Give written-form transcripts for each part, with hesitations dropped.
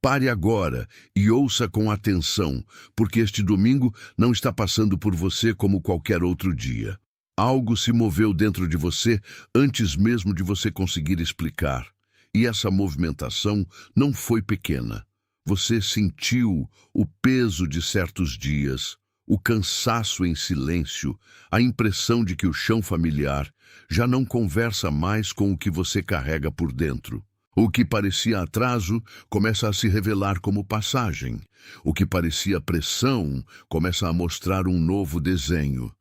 Pare agora e ouça com atenção, porque este domingo não está passando por você como qualquer outro dia. Algo se moveu dentro de você antes mesmo de você conseguir explicar. E essa movimentação não foi pequena. Você sentiu o peso de certos dias, o cansaço em silêncio, a impressão de que o chão familiar já não conversa mais com o que você carrega por dentro. O que parecia atraso começa a se revelar como passagem. O que parecia pressão começa a mostrar um novo desenho.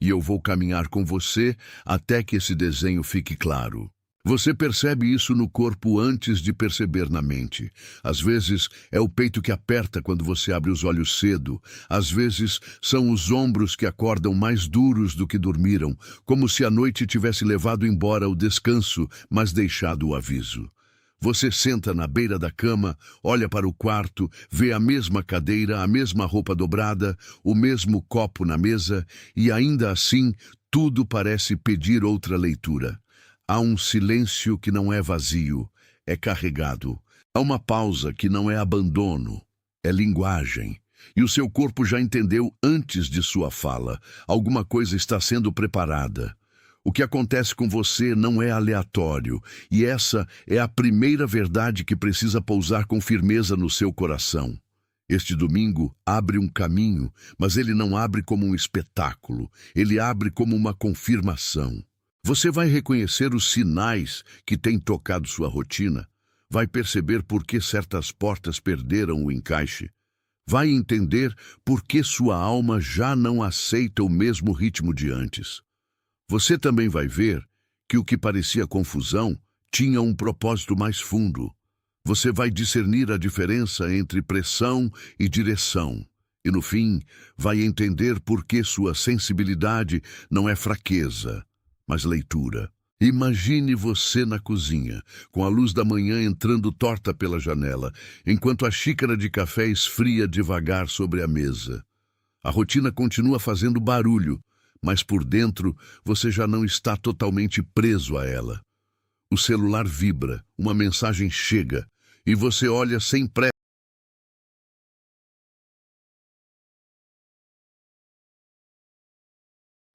E eu vou caminhar com você até que esse desenho fique claro. Você percebe isso no corpo antes de perceber na mente. Às vezes é o peito que aperta quando você abre os olhos cedo. Às vezes são os ombros que acordam mais duros do que dormiram, como se a noite tivesse levado embora o descanso, mas deixado o aviso. Você senta na beira da cama, olha para o quarto, vê a mesma cadeira, a mesma roupa dobrada, o mesmo copo na mesa, e ainda assim tudo parece pedir outra leitura. Há um silêncio que não é vazio, é carregado. Há uma pausa que não é abandono, é linguagem. E o seu corpo já entendeu antes de sua fala. Alguma coisa está sendo preparada. O que acontece com você não é aleatório, e essa é a primeira verdade que precisa pousar com firmeza no seu coração. Este domingo abre um caminho, mas ele não abre como um espetáculo, ele abre como uma confirmação. Você vai reconhecer os sinais que têm tocado sua rotina, vai perceber por que certas portas perderam o encaixe, vai entender por que sua alma já não aceita o mesmo ritmo de antes. Você também vai ver que o que parecia confusão tinha um propósito mais fundo. Você vai discernir a diferença entre pressão e direção. E no fim, vai entender por que sua sensibilidade não é fraqueza, mas leitura. Imagine você na cozinha, com a luz da manhã entrando torta pela janela, enquanto a xícara de café esfria devagar sobre a mesa. A rotina continua fazendo barulho, mas por dentro você já não está totalmente preso a ela. O celular vibra, uma mensagem chega, e você olha sem pressa.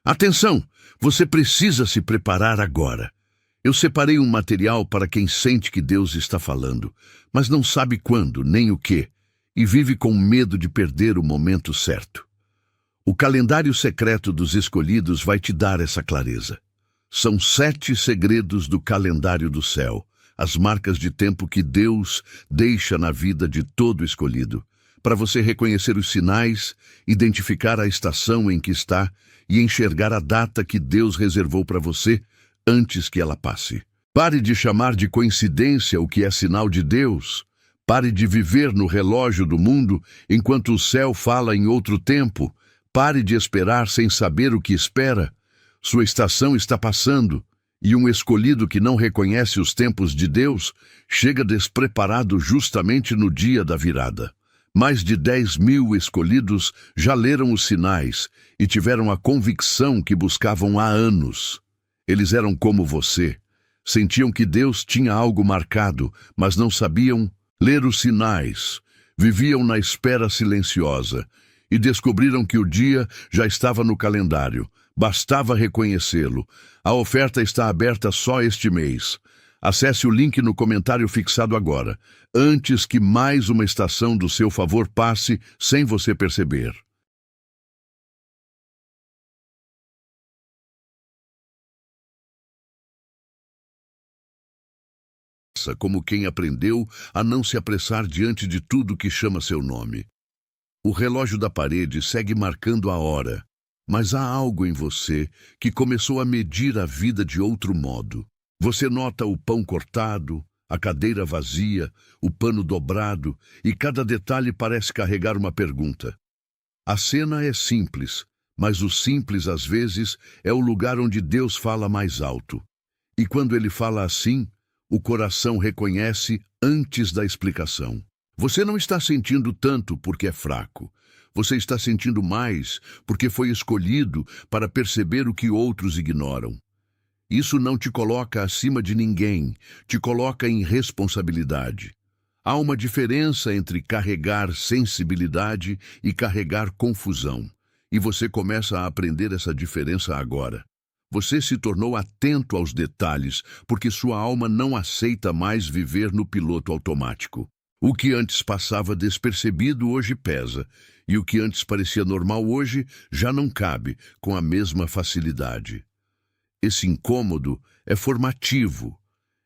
Atenção! Você precisa se preparar agora. Eu separei um material para quem sente que Deus está falando, mas não sabe quando, nem o que, e vive com medo de perder o momento certo. O calendário secreto dos escolhidos vai te dar essa clareza. São 7 segredos do calendário do céu, as marcas de tempo que Deus deixa na vida de todo escolhido, para você reconhecer os sinais, identificar a estação em que está e enxergar a data que Deus reservou para você antes que ela passe. Pare de chamar de coincidência o que é sinal de Deus. Pare de viver no relógio do mundo enquanto o céu fala em outro tempo. Pare de esperar sem saber o que espera. Sua estação está passando, e um escolhido que não reconhece os tempos de Deus chega despreparado justamente no dia da virada. Mais de 10.000 escolhidos já leram os sinais e tiveram a convicção que buscavam há anos. Eles eram como você. Sentiam que Deus tinha algo marcado, mas não sabiam ler os sinais. Viviam na espera silenciosa e descobriram que o dia já estava no calendário. Bastava reconhecê-lo. A oferta está aberta só este mês. Acesse o link no comentário fixado agora, antes que mais uma estação do seu favor passe sem você perceber. Como quem aprendeu a não se apressar diante de tudo que chama seu nome. O relógio da parede segue marcando a hora, mas há algo em você que começou a medir a vida de outro modo. Você nota o pão cortado, a cadeira vazia, o pano dobrado, e cada detalhe parece carregar uma pergunta. A cena é simples, mas o simples às vezes é o lugar onde Deus fala mais alto. E quando ele fala assim, o coração reconhece antes da explicação. Você não está sentindo tanto porque é fraco. Você está sentindo mais porque foi escolhido para perceber o que outros ignoram. Isso não te coloca acima de ninguém, te coloca em responsabilidade. Há uma diferença entre carregar sensibilidade e carregar confusão. E você começa a aprender essa diferença agora. Você se tornou atento aos detalhes, porque sua alma não aceita mais viver no piloto automático. O que antes passava despercebido hoje pesa, e o que antes parecia normal hoje já não cabe com a mesma facilidade. Esse incômodo é formativo.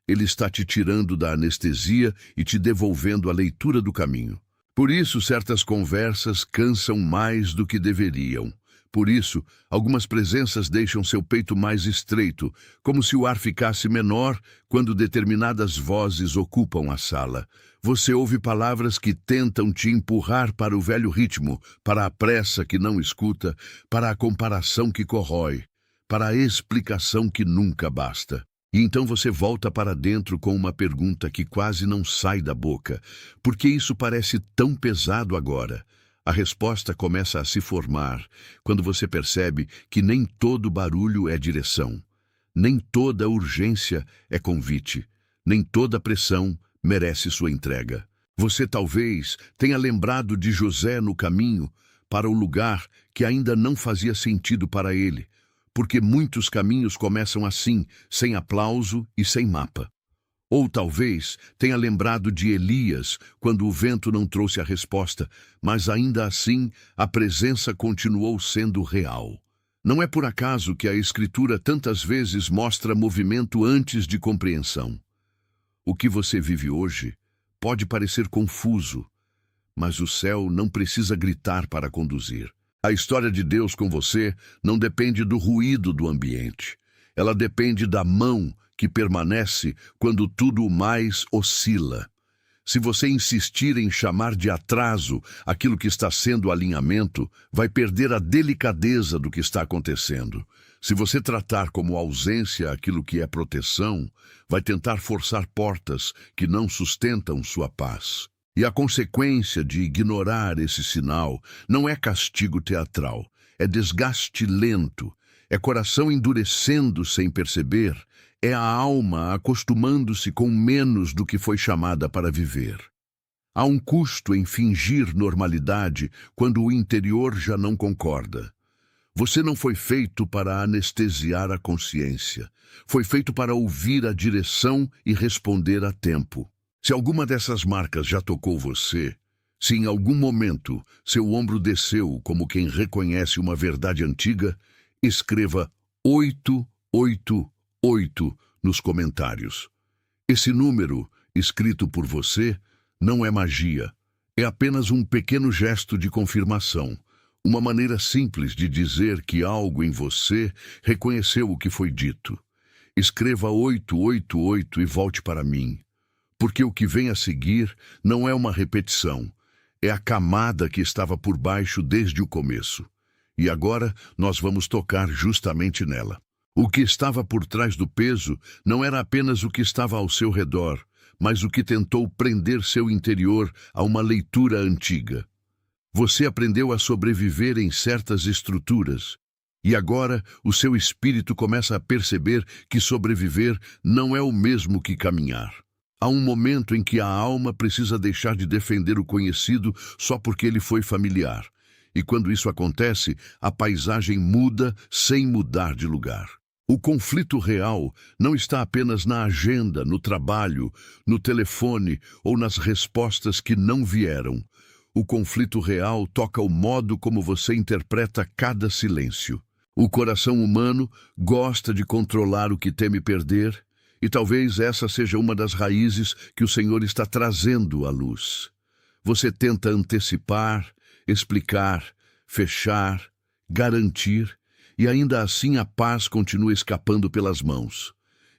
Ele está te tirando da anestesia e te devolvendo a leitura do caminho. Por isso, certas conversas cansam mais do que deveriam. Por isso, algumas presenças deixam seu peito mais estreito, como se o ar ficasse menor quando determinadas vozes ocupam a sala. Você ouve palavras que tentam te empurrar para o velho ritmo, para a pressa que não escuta, para a comparação que corrói, para a explicação que nunca basta. E então você volta para dentro com uma pergunta que quase não sai da boca. Por que isso parece tão pesado agora? A resposta começa a se formar quando você percebe que nem todo barulho é direção, nem toda urgência é convite, nem toda pressão merece sua entrega. Você talvez tenha lembrado de José no caminho para o lugar que ainda não fazia sentido para ele, porque muitos caminhos começam assim, sem aplauso e sem mapa. Ou talvez tenha lembrado de Elias, quando o vento não trouxe a resposta, mas ainda assim a presença continuou sendo real. Não é por acaso que a Escritura tantas vezes mostra movimento antes de compreensão. O que você vive hoje pode parecer confuso, mas o céu não precisa gritar para conduzir. A história de Deus com você não depende do ruído do ambiente. Ela depende da mão que permanece quando tudo mais oscila. Se você insistir em chamar de atraso aquilo que está sendo alinhamento, vai perder a delicadeza do que está acontecendo. Se você tratar como ausência aquilo que é proteção, vai tentar forçar portas que não sustentam sua paz. E a consequência de ignorar esse sinal não é castigo teatral, é desgaste lento, é coração endurecendo sem perceber, é a alma acostumando-se com menos do que foi chamada para viver. Há um custo em fingir normalidade quando o interior já não concorda. Você não foi feito para anestesiar a consciência, foi feito para ouvir a direção e responder a tempo. Se alguma dessas marcas já tocou você, se em algum momento seu ombro desceu como quem reconhece uma verdade antiga, escreva 888 nos comentários. Esse número, escrito por você, não é magia, é apenas um pequeno gesto de confirmação, uma maneira simples de dizer que algo em você reconheceu o que foi dito. Escreva 888 e volte para mim. Porque o que vem a seguir não é uma repetição, é a camada que estava por baixo desde o começo. E agora nós vamos tocar justamente nela. O que estava por trás do peso não era apenas o que estava ao seu redor, mas o que tentou prender seu interior a uma leitura antiga. Você aprendeu a sobreviver em certas estruturas, e agora o seu espírito começa a perceber que sobreviver não é o mesmo que caminhar. Há um momento em que a alma precisa deixar de defender o conhecido só porque ele foi familiar. E quando isso acontece, a paisagem muda sem mudar de lugar. O conflito real não está apenas na agenda, no trabalho, no telefone ou nas respostas que não vieram. O conflito real toca o modo como você interpreta cada silêncio. O coração humano gosta de controlar o que teme perder, e talvez essa seja uma das raízes que o Senhor está trazendo à luz. Você tenta antecipar, explicar, fechar, garantir, e ainda assim a paz continua escapando pelas mãos.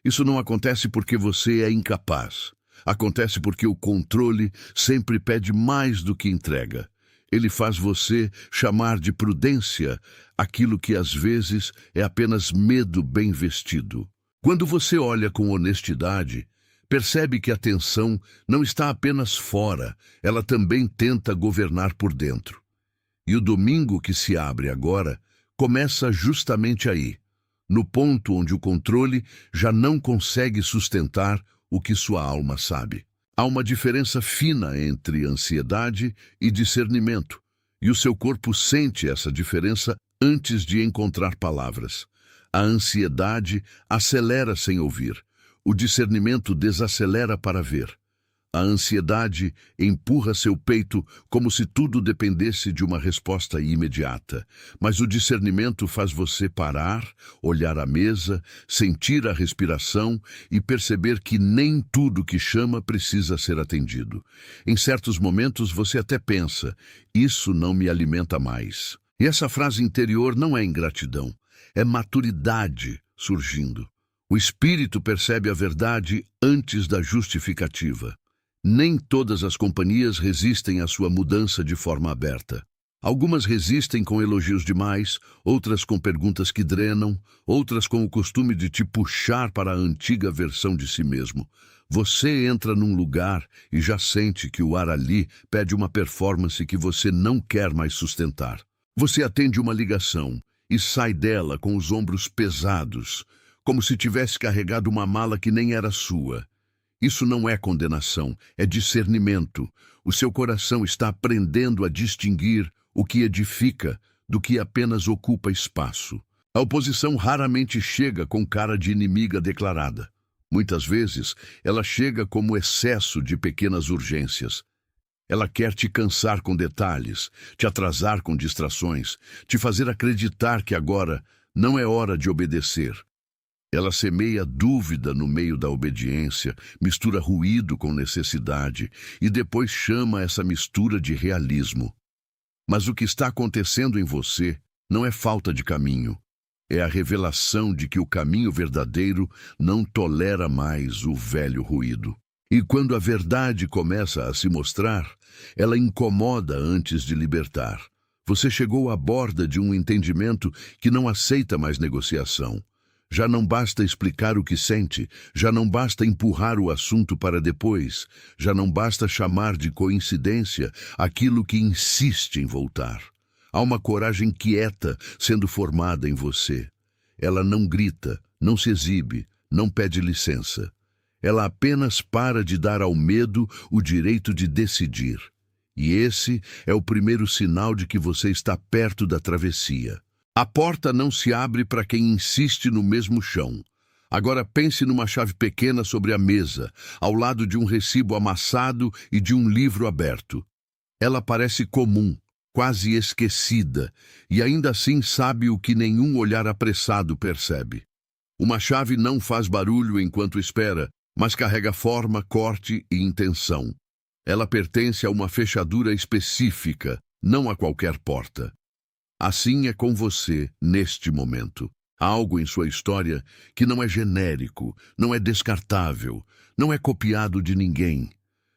Isso não acontece porque você é incapaz. Acontece porque o controle sempre pede mais do que entrega. Ele faz você chamar de prudência aquilo que às vezes é apenas medo bem vestido. Quando você olha com honestidade, percebe que a tensão não está apenas fora, ela também tenta governar por dentro. E o domingo que se abre agora começa justamente aí, no ponto onde o controle já não consegue sustentar o que sua alma sabe. Há uma diferença fina entre ansiedade e discernimento, e o seu corpo sente essa diferença antes de encontrar palavras. A ansiedade acelera sem ouvir, o discernimento desacelera para ver. A ansiedade empurra seu peito como se tudo dependesse de uma resposta imediata. Mas o discernimento faz você parar, olhar a mesa, sentir a respiração e perceber que nem tudo que chama precisa ser atendido. Em certos momentos você até pensa, isso não me alimenta mais. E essa frase interior não é ingratidão, é maturidade surgindo. O espírito percebe a verdade antes da justificativa. Nem todas as companhias resistem à sua mudança de forma aberta. Algumas resistem com elogios demais, outras com perguntas que drenam, outras com o costume de te puxar para a antiga versão de si mesmo. Você entra num lugar e já sente que o ar ali pede uma performance que você não quer mais sustentar. Você atende uma ligação e sai dela com os ombros pesados, como se tivesse carregado uma mala que nem era sua. Isso não é condenação, é discernimento. O seu coração está aprendendo a distinguir o que edifica do que apenas ocupa espaço. A oposição raramente chega com cara de inimiga declarada. Muitas vezes, ela chega como excesso de pequenas urgências. Ela quer te cansar com detalhes, te atrasar com distrações, te fazer acreditar que agora não é hora de obedecer. Ela semeia dúvida no meio da obediência, mistura ruído com necessidade e depois chama essa mistura de realismo. Mas o que está acontecendo em você não é falta de caminho. É a revelação de que o caminho verdadeiro não tolera mais o velho ruído. E quando a verdade começa a se mostrar, ela incomoda antes de libertar. Você chegou à borda de um entendimento que não aceita mais negociação. Já não basta explicar o que sente, já não basta empurrar o assunto para depois, já não basta chamar de coincidência aquilo que insiste em voltar. Há uma coragem quieta sendo formada em você. Ela não grita, não se exibe, não pede licença. Ela apenas para de dar ao medo o direito de decidir. E esse é o primeiro sinal de que você está perto da travessia. A porta não se abre para quem insiste no mesmo chão. Agora pense numa chave pequena sobre a mesa, ao lado de um recibo amassado e de um livro aberto. Ela parece comum, quase esquecida, e ainda assim sabe o que nenhum olhar apressado percebe. Uma chave não faz barulho enquanto espera, mas carrega forma, corte e intenção. Ela pertence a uma fechadura específica, não a qualquer porta. Assim é com você, neste momento. Há algo em sua história que não é genérico, não é descartável, não é copiado de ninguém.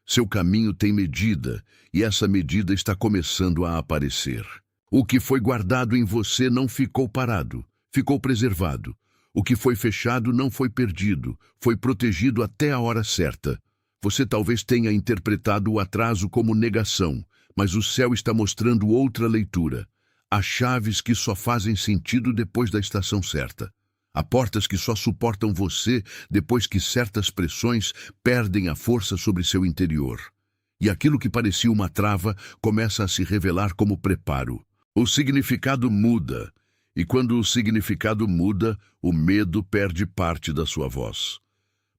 Seu caminho tem medida, e essa medida está começando a aparecer. O que foi guardado em você não ficou parado, ficou preservado. O que foi fechado não foi perdido, foi protegido até a hora certa. Você talvez tenha interpretado o atraso como negação, mas o céu está mostrando outra leitura. Há chaves que só fazem sentido depois da estação certa. Há portas que só suportam você depois que certas pressões perdem a força sobre seu interior. E aquilo que parecia uma trava começa a se revelar como preparo. O significado muda, e quando o significado muda, o medo perde parte da sua voz.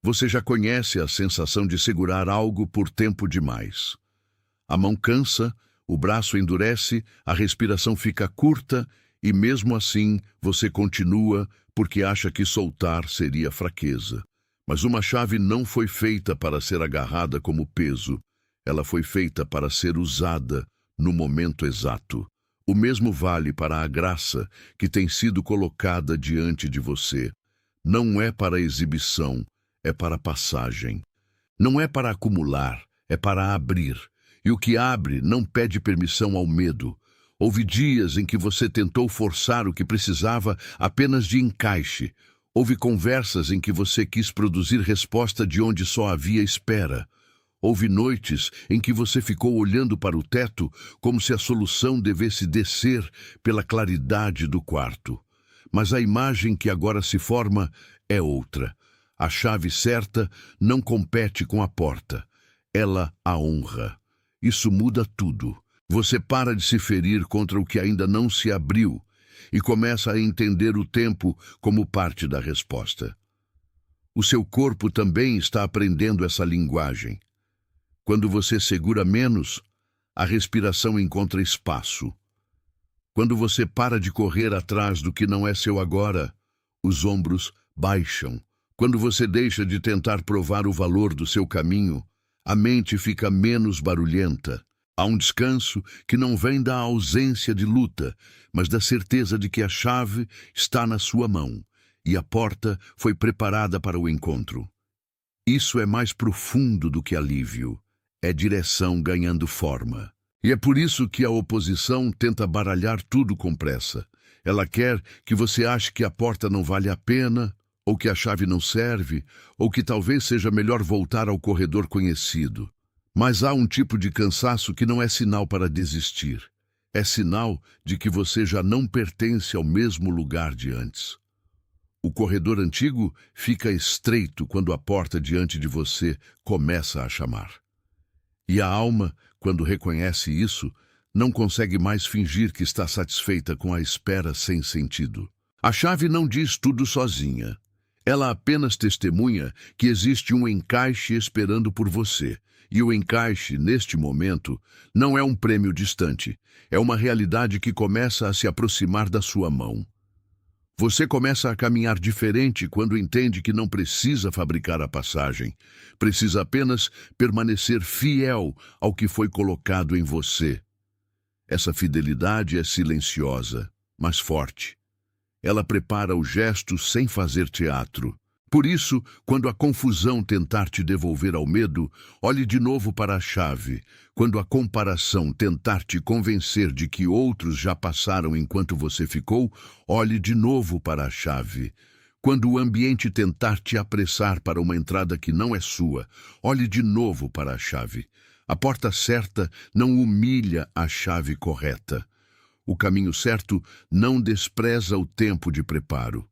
Você já conhece a sensação de segurar algo por tempo demais. A mão cansa, o braço endurece, a respiração fica curta e mesmo assim você continua porque acha que soltar seria fraqueza. Mas uma chave não foi feita para ser agarrada como peso. Ela foi feita para ser usada no momento exato. O mesmo vale para a graça que tem sido colocada diante de você. Não é para exibição, é para passagem. Não é para acumular, é para abrir. E o que abre não pede permissão ao medo. Houve dias em que você tentou forçar o que precisava apenas de encaixe. Houve conversas em que você quis produzir resposta de onde só havia espera. Houve noites em que você ficou olhando para o teto como se a solução devesse descer pela claridade do quarto. Mas a imagem que agora se forma é outra. A chave certa não compete com a porta. ela a honra. Isso muda tudo. Você para de se ferir contra o que ainda não se abriu e começa a entender o tempo como parte da resposta. O seu corpo também está aprendendo essa linguagem. Quando você segura menos, a respiração encontra espaço. Quando você para de correr atrás do que não é seu agora, os ombros baixam. Quando você deixa de tentar provar o valor do seu caminho, a mente fica menos barulhenta. Há um descanso que não vem da ausência de luta, mas da certeza de que a chave está na sua mão e a porta foi preparada para o encontro. Isso é mais profundo do que alívio. É direção ganhando forma. E é por isso que a oposição tenta baralhar tudo com pressa. Ela quer que você ache que a porta não vale a pena, ou que a chave não serve, ou que talvez seja melhor voltar ao corredor conhecido. Mas há um tipo de cansaço que não é sinal para desistir. É sinal de que você já não pertence ao mesmo lugar de antes. O corredor antigo fica estreito quando a porta diante de você começa a chamar. E a alma, quando reconhece isso, não consegue mais fingir que está satisfeita com a espera sem sentido. A chave não diz tudo sozinha. Ela apenas testemunha que existe um encaixe esperando por você. E o encaixe, neste momento, não é um prêmio distante. É uma realidade que começa a se aproximar da sua mão. Você começa a caminhar diferente quando entende que não precisa fabricar a passagem. Precisa apenas permanecer fiel ao que foi colocado em você. Essa fidelidade é silenciosa, mas forte. Ela prepara o gesto sem fazer teatro. Por isso, quando a confusão tentar te devolver ao medo, olhe de novo para a chave. Quando a comparação tentar te convencer de que outros já passaram enquanto você ficou, olhe de novo para a chave. Quando o ambiente tentar te apressar para uma entrada que não é sua, olhe de novo para a chave. A porta certa não humilha a chave correta. O caminho certo não despreza o tempo de preparo.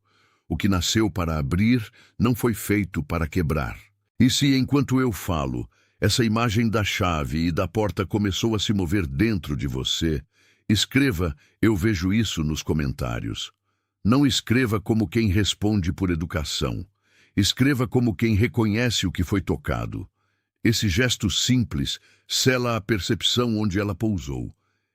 O que nasceu para abrir não foi feito para quebrar. E se, enquanto eu falo, essa imagem da chave e da porta começou a se mover dentro de você, escreva "Eu vejo isso" nos comentários. Não escreva como quem responde por educação. Escreva como quem reconhece o que foi tocado. Esse gesto simples sela a percepção onde ela pousou.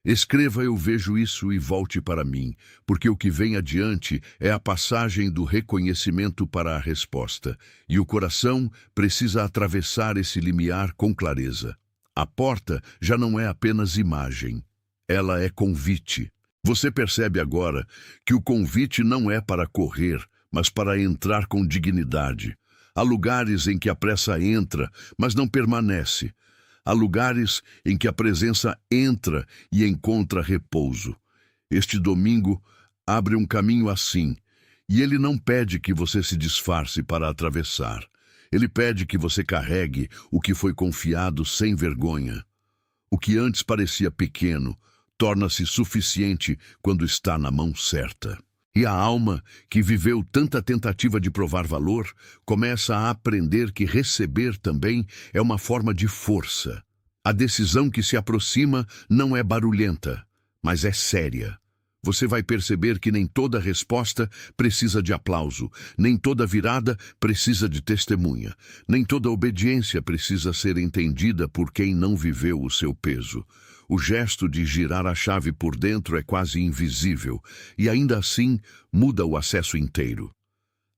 Escreva "Eu vejo isso" e volte para mim, porque o que vem adiante é a passagem do reconhecimento para a resposta, e o coração precisa atravessar esse limiar com clareza. A porta já não é apenas imagem, ela é convite. Você percebe agora que o convite não é para correr, mas para entrar com dignidade. Há lugares em que a pressa entra, mas não permanece. Há lugares em que a presença entra e encontra repouso. Este domingo abre um caminho assim, e ele não pede que você se disfarce para atravessar. Ele pede que você carregue o que foi confiado sem vergonha. O que antes parecia pequeno torna-se suficiente quando está na mão certa. E a alma, que viveu tanta tentativa de provar valor, começa a aprender que receber também é uma forma de força. A decisão que se aproxima não é barulhenta, mas é séria. Você vai perceber que nem toda resposta precisa de aplauso, nem toda virada precisa de testemunha, nem toda obediência precisa ser entendida por quem não viveu o seu peso. O gesto de girar a chave por dentro é quase invisível, e ainda assim muda o acesso inteiro.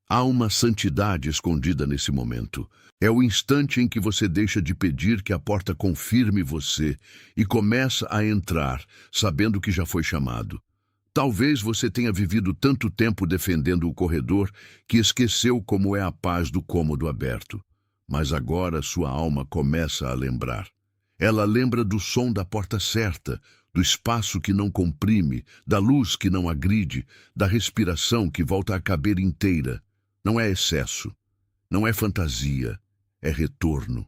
Há uma santidade escondida nesse momento. É o instante em que você deixa de pedir que a porta confirme você e começa a entrar, sabendo que já foi chamado. Talvez você tenha vivido tanto tempo defendendo o corredor que esqueceu como é a paz do cômodo aberto. Mas agora sua alma começa a lembrar. Ela lembra do som da porta certa, do espaço que não comprime, da luz que não agride, da respiração que volta a caber inteira. Não é excesso, não é fantasia, é retorno.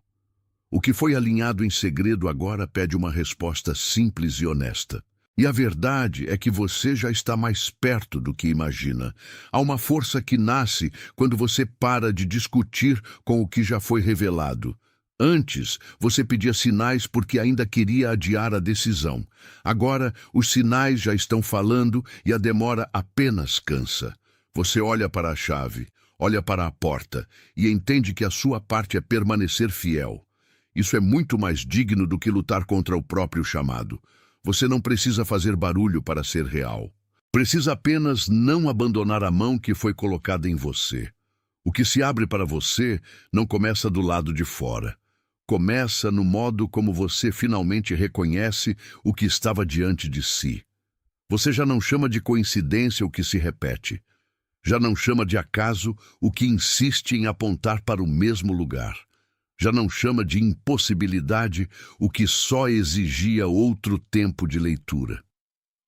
O que foi alinhado em segredo agora pede uma resposta simples e honesta. E a verdade é que você já está mais perto do que imagina. Há uma força que nasce quando você para de discutir com o que já foi revelado. Antes, você pedia sinais porque ainda queria adiar a decisão. Agora, os sinais já estão falando e a demora apenas cansa. Você olha para a chave, olha para a porta e entende que a sua parte é permanecer fiel. Isso é muito mais digno do que lutar contra o próprio chamado. Você não precisa fazer barulho para ser real. Precisa apenas não abandonar a mão que foi colocada em você. O que se abre para você não começa do lado de fora. Começa no modo como você finalmente reconhece o que estava diante de si. Você já não chama de coincidência o que se repete. Já não chama de acaso o que insiste em apontar para o mesmo lugar. Já não chama de impossibilidade o que só exigia outro tempo de leitura.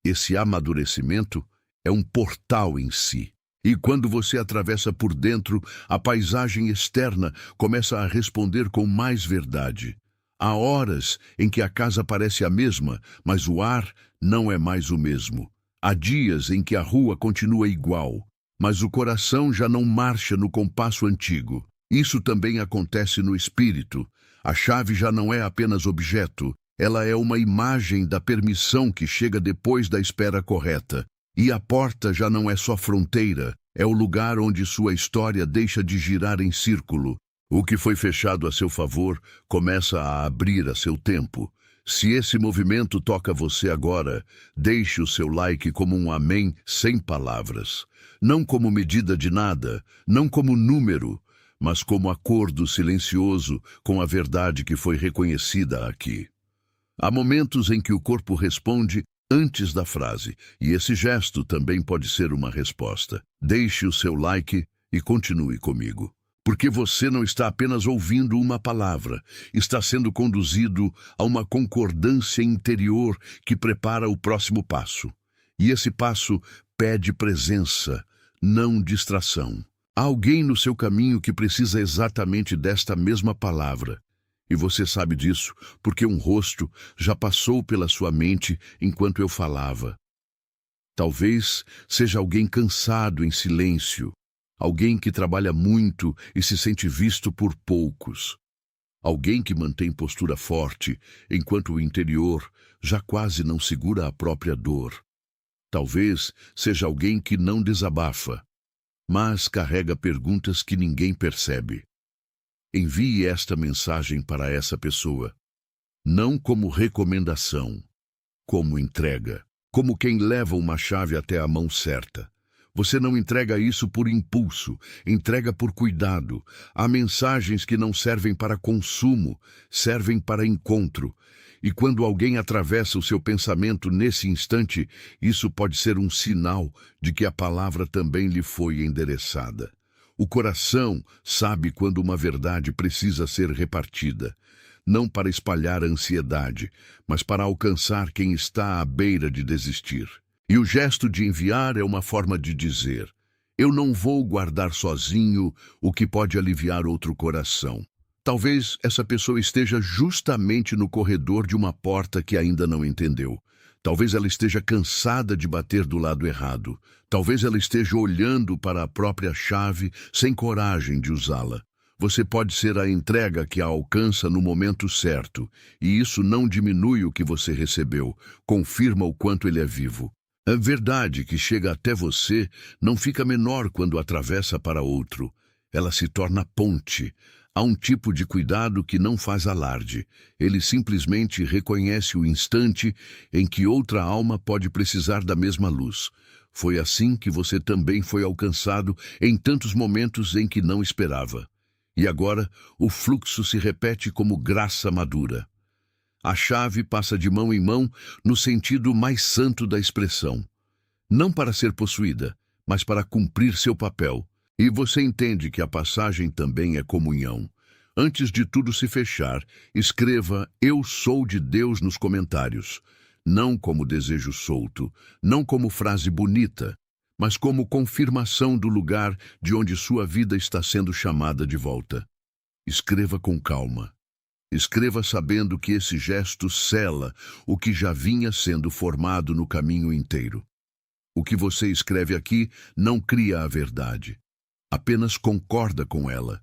Esse amadurecimento é um portal em si. E quando você atravessa por dentro, a paisagem externa começa a responder com mais verdade. Há horas em que a casa parece a mesma, mas o ar não é mais o mesmo. Há dias em que a rua continua igual, mas o coração já não marcha no compasso antigo. Isso também acontece no espírito. A chave já não é apenas objeto, ela é uma imagem da permissão que chega depois da espera correta. E a porta já não é só fronteira, é o lugar onde sua história deixa de girar em círculo. O que foi fechado a seu favor começa a abrir a seu tempo. Se esse movimento toca você agora, deixe o seu like como um amém sem palavras. Não como medida de nada, não como número, mas como acordo silencioso com a verdade que foi reconhecida aqui. Há momentos em que o corpo responde antes da frase, e esse gesto também pode ser uma resposta. Deixe o seu like e continue comigo. Porque você não está apenas ouvindo uma palavra, está sendo conduzido a uma concordância interior que prepara o próximo passo. E esse passo pede presença, não distração. Há alguém no seu caminho que precisa exatamente desta mesma palavra. E você sabe disso, porque um rosto já passou pela sua mente enquanto eu falava. Talvez seja alguém cansado em silêncio, alguém que trabalha muito e se sente visto por poucos. Alguém que mantém postura forte, enquanto o interior já quase não segura a própria dor. Talvez seja alguém que não desabafa, mas carrega perguntas que ninguém percebe. Envie esta mensagem para essa pessoa, não como recomendação, como entrega, como quem leva uma chave até a mão certa. Você não entrega isso por impulso, entrega por cuidado. Há mensagens que não servem para consumo, servem para encontro. E quando alguém atravessa o seu pensamento nesse instante, isso pode ser um sinal de que a palavra também lhe foi endereçada. O coração sabe quando uma verdade precisa ser repartida, não para espalhar ansiedade, mas para alcançar quem está à beira de desistir. E o gesto de enviar é uma forma de dizer: eu não vou guardar sozinho o que pode aliviar outro coração. Talvez essa pessoa esteja justamente no corredor de uma porta que ainda não entendeu. Talvez ela esteja cansada de bater do lado errado. Talvez ela esteja olhando para a própria chave sem coragem de usá-la. Você pode ser a entrega que a alcança no momento certo, e isso não diminui o que você recebeu, confirma o quanto ele é vivo. A verdade que chega até você não fica menor quando atravessa para outro. Ela se torna ponte. Há um tipo de cuidado que não faz alarde. Ele simplesmente reconhece o instante em que outra alma pode precisar da mesma luz. Foi assim que você também foi alcançado em tantos momentos em que não esperava. E agora o fluxo se repete como graça madura. A chave passa de mão em mão no sentido mais santo da expressão. Não para ser possuída, mas para cumprir seu papel. E você entende que a passagem também é comunhão. Antes de tudo se fechar, escreva "Eu sou de Deus" nos comentários. Não como desejo solto, não como frase bonita, mas como confirmação do lugar de onde sua vida está sendo chamada de volta. Escreva com calma. Escreva sabendo que esse gesto sela o que já vinha sendo formado no caminho inteiro. O que você escreve aqui não cria a verdade. Apenas concorda com ela.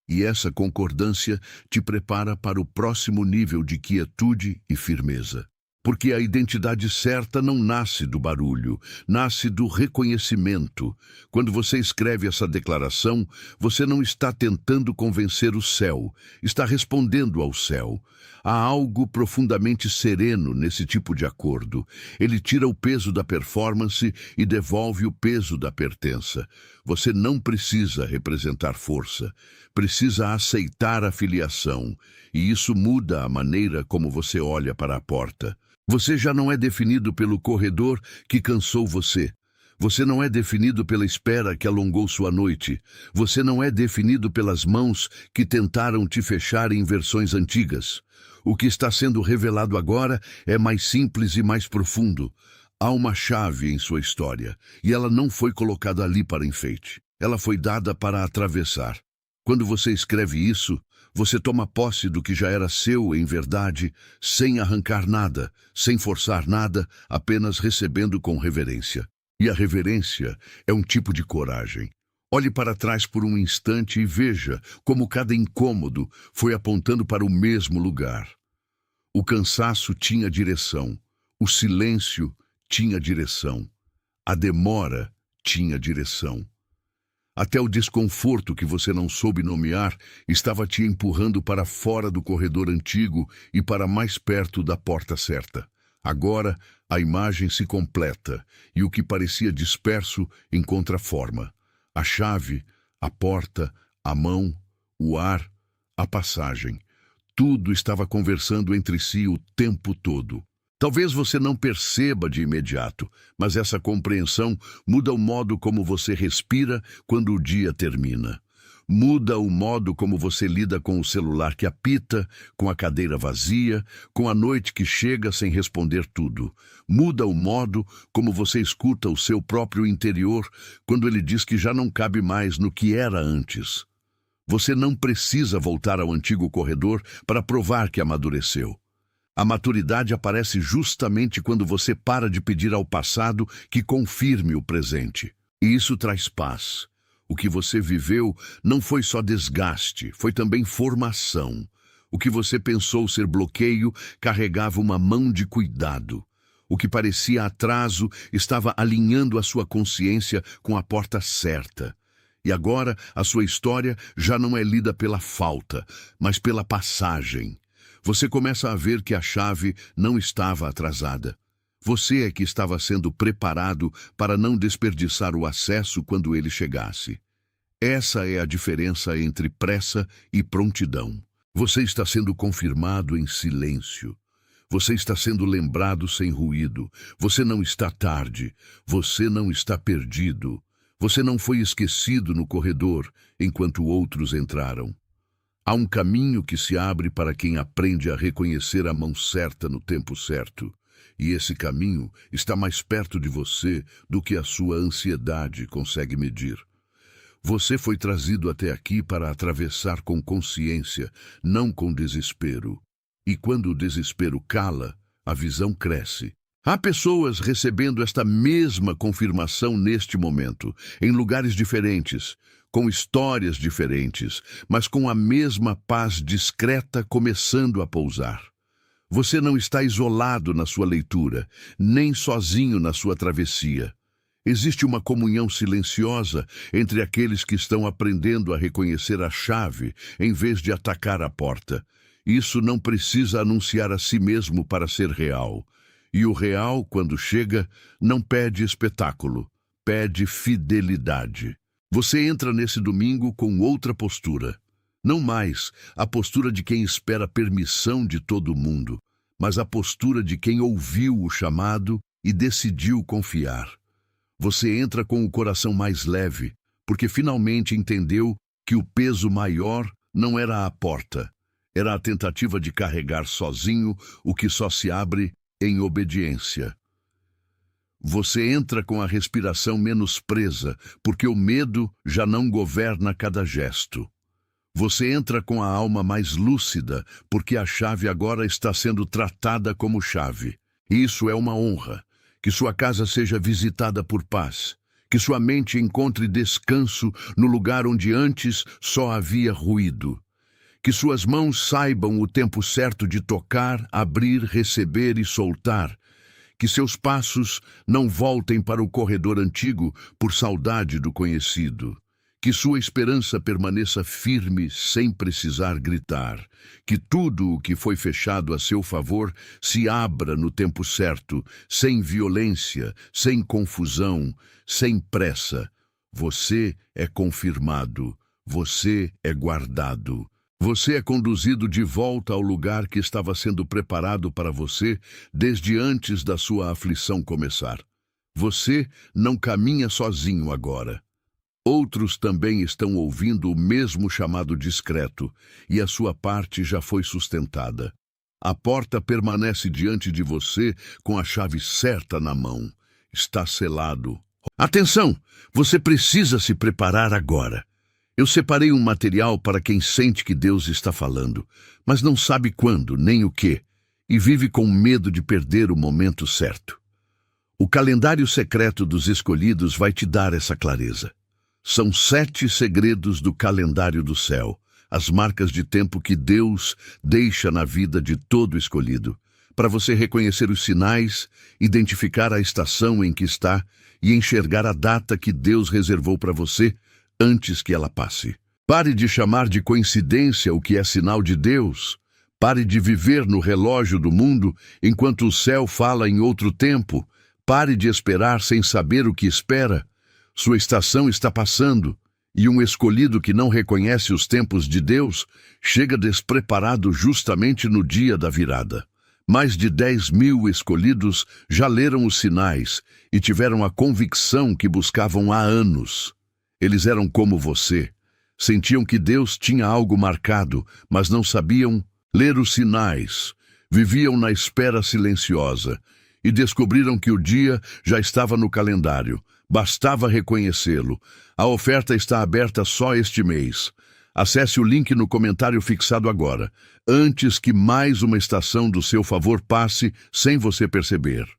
E essa concordância te prepara para o próximo nível de quietude e firmeza. Porque a identidade certa não nasce do barulho, nasce do reconhecimento. Quando você escreve essa declaração, você não está tentando convencer o céu, está respondendo ao céu. Há algo profundamente sereno nesse tipo de acordo. Ele tira o peso da performance e devolve o peso da pertença. Você não precisa representar força, precisa aceitar a filiação. E isso muda a maneira como você olha para a porta. Você já não é definido pelo corredor que cansou você. Você não é definido pela espera que alongou sua noite. Você não é definido pelas mãos que tentaram te fechar em versões antigas. O que está sendo revelado agora é mais simples e mais profundo. Há uma chave em sua história, e ela não foi colocada ali para enfeite. Ela foi dada para atravessar. Quando você escreve isso, você toma posse do que já era seu em verdade, sem arrancar nada, sem forçar nada, apenas recebendo com reverência. E a reverência é um tipo de coragem. Olhe para trás por um instante e veja como cada incômodo foi apontando para o mesmo lugar. O cansaço tinha direção, o silêncio tinha direção, a demora tinha direção. Até o desconforto que você não soube nomear estava te empurrando para fora do corredor antigo e para mais perto da porta certa. Agora, a imagem se completa e o que parecia disperso encontra forma. A chave, a porta, a mão, o ar, a passagem. Tudo estava conversando entre si o tempo todo. Talvez você não perceba de imediato, mas essa compreensão muda o modo como você respira quando o dia termina. Muda o modo como você lida com o celular que apita, com a cadeira vazia, com a noite que chega sem responder tudo. Muda o modo como você escuta o seu próprio interior quando ele diz que já não cabe mais no que era antes. Você não precisa voltar ao antigo corredor para provar que amadureceu. A maturidade aparece justamente quando você para de pedir ao passado que confirme o presente. E isso traz paz. O que você viveu não foi só desgaste, foi também formação. O que você pensou ser bloqueio carregava uma mão de cuidado. O que parecia atraso estava alinhando a sua consciência com a porta certa. E agora a sua história já não é lida pela falta, mas pela passagem. Você começa a ver que a chave não estava atrasada. Você é que estava sendo preparado para não desperdiçar o acesso quando ele chegasse. Essa é a diferença entre pressa e prontidão. Você está sendo confirmado em silêncio. Você está sendo lembrado sem ruído. Você não está tarde. Você não está perdido. Você não foi esquecido no corredor enquanto outros entraram. Há um caminho que se abre para quem aprende a reconhecer a mão certa no tempo certo. E esse caminho está mais perto de você do que a sua ansiedade consegue medir. Você foi trazido até aqui para atravessar com consciência, não com desespero. E quando o desespero cala, a visão cresce. Há pessoas recebendo esta mesma confirmação neste momento, em lugares diferentes, com histórias diferentes, mas com a mesma paz discreta começando a pousar. Você não está isolado na sua leitura, nem sozinho na sua travessia. Existe uma comunhão silenciosa entre aqueles que estão aprendendo a reconhecer a chave em vez de atacar a porta. Isso não precisa anunciar a si mesmo para ser real. E o real, quando chega, não pede espetáculo, pede fidelidade. Você entra nesse domingo com outra postura. Não mais a postura de quem espera permissão de todo mundo, mas a postura de quem ouviu o chamado e decidiu confiar. Você entra com o coração mais leve, porque finalmente entendeu que o peso maior não era a porta, era a tentativa de carregar sozinho o que só se abre em obediência. Você entra com a respiração menos presa, porque o medo já não governa cada gesto. Você entra com a alma mais lúcida, porque a chave agora está sendo tratada como chave. E isso é uma honra. Que sua casa seja visitada por paz. Que sua mente encontre descanso no lugar onde antes só havia ruído. Que suas mãos saibam o tempo certo de tocar, abrir, receber e soltar. Que seus passos não voltem para o corredor antigo por saudade do conhecido. Que sua esperança permaneça firme sem precisar gritar. Que tudo o que foi fechado a seu favor se abra no tempo certo, sem violência, sem confusão, sem pressa. Você é confirmado, você é guardado. Você é conduzido de volta ao lugar que estava sendo preparado para você desde antes da sua aflição começar. Você não caminha sozinho agora. Outros também estão ouvindo o mesmo chamado discreto, e a sua parte já foi sustentada. A porta permanece diante de você com a chave certa na mão. Está selado. Atenção! Você precisa se preparar agora. Eu separei um material para quem sente que Deus está falando, mas não sabe quando nem o que, e vive com medo de perder o momento certo. O calendário secreto dos escolhidos vai te dar essa clareza. São 7 segredos do calendário do céu, as marcas de tempo que Deus deixa na vida de todo escolhido, para você reconhecer os sinais, identificar a estação em que está e enxergar a data que Deus reservou para você antes que ela passe. Pare de chamar de coincidência o que é sinal de Deus. Pare de viver no relógio do mundo enquanto o céu fala em outro tempo. Pare de esperar sem saber o que espera. Sua estação está passando, e um escolhido que não reconhece os tempos de Deus chega despreparado justamente no dia da virada. Mais de 10.000 escolhidos já leram os sinais e tiveram a convicção que buscavam há anos. Eles eram como você. Sentiam que Deus tinha algo marcado, mas não sabiam ler os sinais. Viviam na espera silenciosa e descobriram que o dia já estava no calendário. Bastava reconhecê-lo. A oferta está aberta só este mês. Acesse o link no comentário fixado agora, antes que mais uma estação do seu favor passe sem você perceber.